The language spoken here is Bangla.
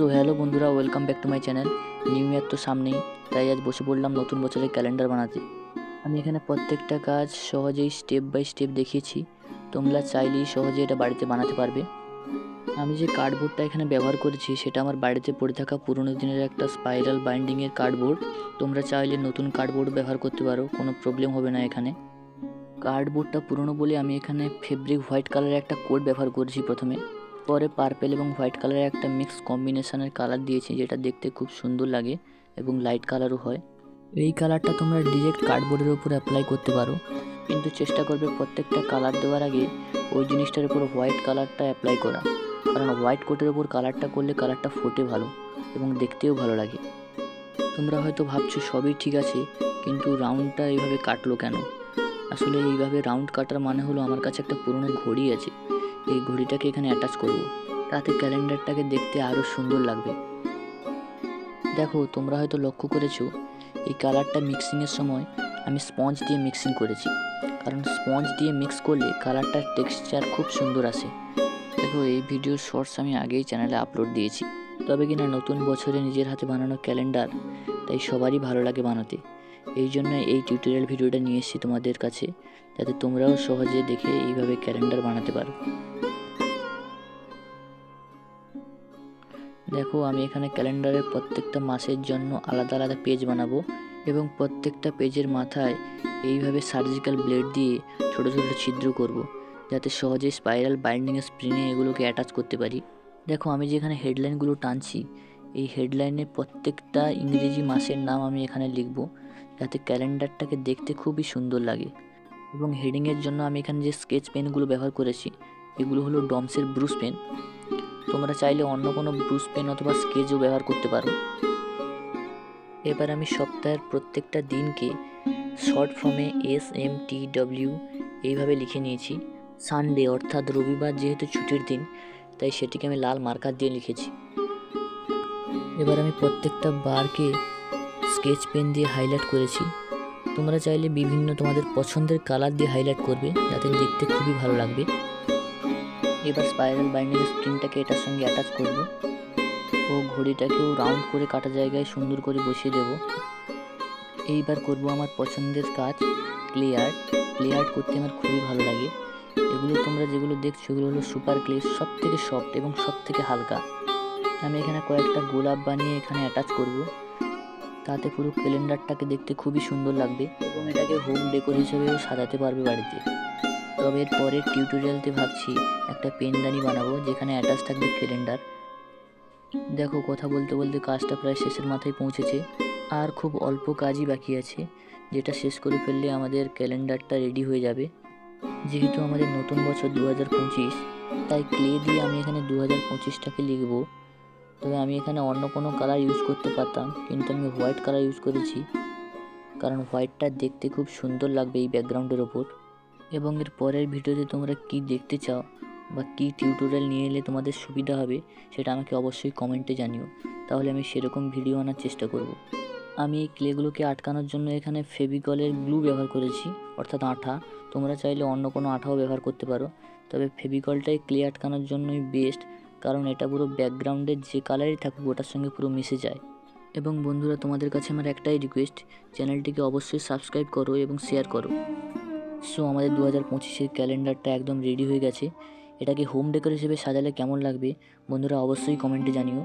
সো হ্যালো বন্ধুরা, welcome back to my channel. New year তো সামনেই, তাই আজ বসে পড়লাম নতুন বছরের ক্যালেন্ডার বানাতে। আমি এখানে প্রত্যেকটা কাজ সহজেই স্টেপ বাই স্টেপ দেখিয়েছি। তোমরা চাইলেই সহজে এটা বাড়িতে বানাতে পারবে। আমি যে কার্ডবোর্ডটা এখানে ব্যবহার করেছি সেটা আমার বাড়িতে পড়ে থাকা পুরোনো দিনের একটা স্পাইরাল বাইন্ডিংয়ের কার্ডবোর্ড। তোমরা চাইলে নতুন কার্ডবোর্ড ব্যবহার করতে পারো, কোনো প্রবলেম হবে না এখানে। কার্ডবোর্ডটা পুরনো বলে আমি এখানে ফেব্রিক হোয়াইট কালারের একটা কোড ব্যবহার করেছি প্রথমে, পরে পার্পেল এবং হোয়াইট কালারের একটা মিক্স কম্বিনেশনের কালার দিয়েছি, যেটা দেখতে খুব সুন্দর লাগে এবং লাইট কালারও হয়। এই কালারটা তোমরা ডিরেক্ট কার্ডবোর্ডের উপর অ্যাপ্লাই করতে পারো, কিন্তু চেষ্টা করবে প্রত্যেকটা কালার দেওয়ার আগে ওই জিনিসটার উপর হোয়াইট কালারটা অ্যাপ্লাই করা, কারণ হোয়াইট কোটের উপর কালারটা করলে কালারটা ফোটে ভালো এবং দেখতেও ভালো লাগে। তোমরা হয়তো ভাবছো সবই ঠিক আছে, কিন্তু রাউন্ডটা এইভাবে কাটলো কেন? আসলে এইভাবে রাউন্ড কাটার মানে হলো আমার কাছে একটা পুরনো ঘড়ি আছে, এই ঘড়িটাকে এখানে অ্যাটাচ করব, তাতে ক্যালেন্ডারটাকে দেখতে আরও সুন্দর লাগবে। দেখো, তোমরা হয়তো লক্ষ্য করেছো এই কালারটা মিক্সিংয়ের সময় আমি স্পঞ্জ দিয়ে মিক্সিং করেছি, কারণ স্পঞ্জ দিয়ে মিক্স করলে কালারটার টেক্সচার খুব সুন্দর আসে। দেখো, এই ভিডিওর শর্টস আমি আগেই চ্যানেলে আপলোড দিয়েছি। তবে কিনা নতুন বছরে নিজের হাতে বানানো ক্যালেন্ডার, তাই সবারই ভালো লাগে বানাতে। এই জন্য এই টিউটোরিয়াল ভিডিওটা নিয়ে এসেছি তোমাদের কাছে, যাতে তোমরাও সহজে দেখে এইভাবে ক্যালেন্ডার বানাতে পারো। দেখো, আমি এখানে ক্যালেন্ডারের প্রত্যেকটা মাসের জন্য আলাদা আলাদা পেজ বানাবো এবং প্রত্যেকটা পেজের মাথায় এইভাবে সার্জিক্যাল ব্লেড দিয়ে ছোট ছোট ছিদ্র করব, যাতে সহজে স্পাইরাল বাইন্ডিংয়ের স্প্রিনে এগুলোকে অ্যাটাচ করতে পারি। দেখো, আমি যেখানে হেডলাইনগুলো টানছি, এই হেডলাইনে প্রত্যেকটা ইংরেজি মাসের নাম আমি এখানে লিখব, যাতে ক্যালেন্ডারটাকে দেখতে খুবই সুন্দর লাগে। এবং হেডিংয়ের জন্য আমি এখানে যে স্কেচ পেনগুলো ব্যবহার করেছি, এগুলো হলো ডমসের ব্রুশ পেন। তোমরা চাইলে অন্য কোনো ব্রুশ পেন অথবা স্কেচও ব্যবহার করতে পারো। এবার আমি সপ্তাহের প্রত্যেকটা দিনকে শর্ট ফর্মে SMTW এইভাবে লিখে নিয়েছি। সানডে অর্থাৎ রবিবার যেহেতু ছুটির দিন, তাই সেটিকে আমি লাল মার্কার দিয়ে লিখেছি। এবার আমি প্রত্যেকটা বারকে স্কেচ পেন দিয়ে হাইলাইট করেছি। তোমরা চাইলে বিভিন্ন তোমাদের পছন্দের কালার দিয়ে হাইলাইট করবে, যাতে দেখতে খুবই ভালো লাগবে। এবার স্পাইরাল বাইন্ডিং স্প্রিনটাকে এটার সঙ্গে অ্যাটাচ করব ও ঘড়িটাকেও রাউন্ড করে কাটা জায়গায় সুন্দর করে বসিয়ে দেব। এইবার করব আমার পছন্দের কাজ, ক্লে আর্ট। ক্লে আর্ট করতে আমার খুবই ভালো লাগে। এগুলো তোমরা যেগুলো দেখছো, এগুলো হলো সুপার ক্লে, সব থেকে সফট এবং সব থেকে হালকা। আমি এখানে কয়েকটা গোলাপ বানিয়ে এখানে অ্যাটাচ করব, তাতে পুরো ক্যালেন্ডারটাকে দেখতে খুবই সুন্দর লাগবে এবং এটাকে হোম ডেকোর হিসেবেও সাজাতে পারবে বাড়িতে। তবে এর পরের টিউটোরিয়ালতে ভাবছি একটা পেনদানি বানাবো, যেখানে অ্যাটাচ থাকবে ক্যালেন্ডার। দেখো, কথা বলতে বলতে কাজটা প্রায় শেষের মাথায় পৌঁছেছে, আর খুব অল্প কাজই বাকি আছে, যেটা শেষ করে ফেললে আমাদের ক্যালেন্ডারটা রেডি হয়ে যাবে। যেহেতু আমাদের নতুন বছর 2025, তাই ক্লে দিয়ে আমি এখানে 2025টাকে লিখব। তবে আমি এখানে অন্য কোনো কালার ইউজ করতে পারতাম, কিন্তু আমি হোয়াইট কালার ইউজ করেছি, কারণ হোয়াইটটা দেখতে খুব সুন্দর লাগবে এই ব্যাকগ্রাউন্ডের ওপর। এবং এর পরের ভিডিওতে তোমরা কি দেখতে চাও বা কী টিউটোরিয়াল নিয়ে এলে তোমাদের সুবিধা হবে, সেটা আমাকে অবশ্যই কমেন্টে জানিও, তাহলে আমি সেরকম ভিডিও আনার চেষ্টা করব। আমি এই ক্লেগুলোকে আটকানোর জন্য এখানে ফেভিকলের গ্লু ব্যবহার করেছি, অর্থাৎ আঠা। তোমরা চাইলে অন্য কোনো আঠাও ব্যবহার করতে পারো, তবে ফেভিকলটাই ক্লে আটকানোর জন্যই বেস্ট, কারণ এটা পুরো ব্যাকগ্রাউন্ডের যে কালারই থাকুক ওটার সঙ্গে পুরো মিশে যায়। এবং বন্ধুরা, তোমাদের কাছে আমার একটাই রিকোয়েস্ট, চ্যানেলটিকে অবশ্যই সাবস্ক্রাইব করো এবং শেয়ার করো। সো আমাদের 2025-এর ক্যালেন্ডারটা একদম রেডি হয়ে গেছে। এটাকে হোম ডেকোর হিসেবে সাজালে কেমন লাগবে বন্ধুরা, অবশ্যই কমেন্টে জানিও।